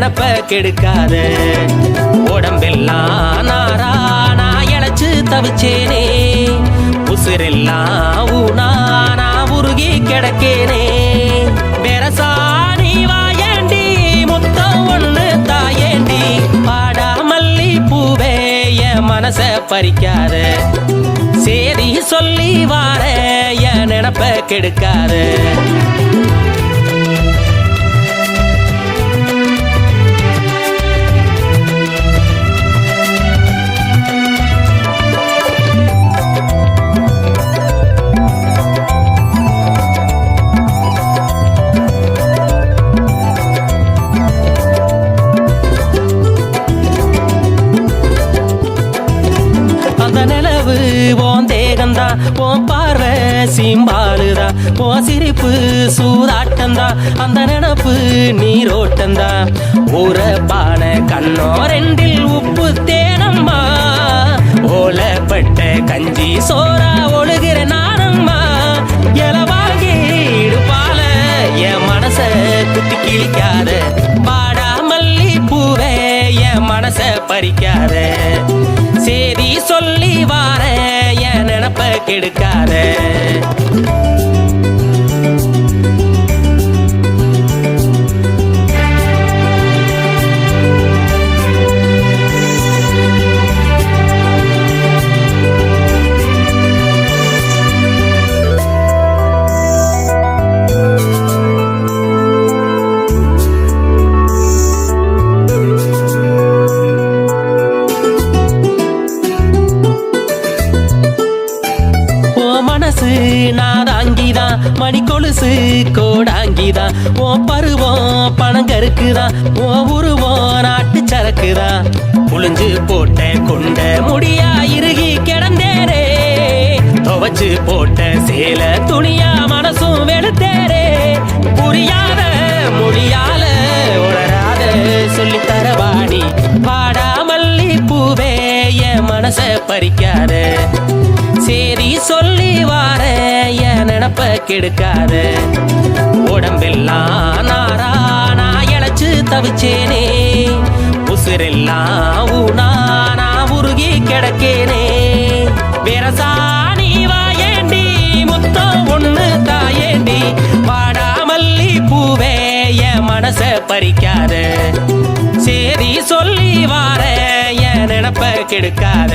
நினப்ப கெடுக்காத. உடம்பெல்லாம் நாரா நான் இழைச்சு தவிச்சேனே, உசுரெல்லாம் ஊனா நான் உருகி கிடக்கேனே. வெரசாணி வாயேண்டி முத்தம் ஒண்ணு தாயேண்டி, பாடா மல்லி பூவே என் மனச பறிக்காத. சேரி சொல்லி வார என் நினப்ப கெடுக்காத. நிலவு ஓன் தேகந்தான், ஓன் பார்வை சீம்பாலுதான், ஓன் சிரிப்பு சூதாட்டந்தான், அந்த நினப்பு நீரோட்டந்தான். ஊரப்பான கண்ணோ ரெண்டில் உப்பு தேனம்மா, ஓலப்பட்ட கஞ்சி சோறா ஒழுகிற நானம்மா. இலவாகி இடுப்பால என் மனச குத்தி கிழிக்காத, பாடா மல்லி பூவே என் மனச பறிக்காத. சேரி சொல்லி வார என் நினப்ப கெடுக்காத. நாதாங்கிதான் மணி கொலுசு கோடாங்கிதான், ஓ பருவம் பணங்கருக்குதான், ஓ உருவம் நாட்டு சரக்குதான். புளிஞ்சு போட்ட கொண்ட முடியா இறுகி கிடந்தேரே, துவச்சு போட்ட சேல துணியா மனசும் வெளுத்தேரே. புரியாத மொழியால உளராத சொல்லித்தரவாணி, பாடா மல்லி பூவே என் மனச பறிக்காத. சேரி சொல்லி வார என் நினப்ப கெடுக்காத. உடம்பெல்லாம் நாரா நான் இழைச்சு தவிச்சேனே, உசுரெல்லாம் ஊனா நான் உருகி கிடக்கேனே. வெரசாணி வாயேண்டி முத்தம் ஒண்ணு தாயேண்டி, பாடா மல்லி பூவே என் மனச பறிக்காத. சேரி சொல்லி வார என் நினப்ப கெடுக்காத.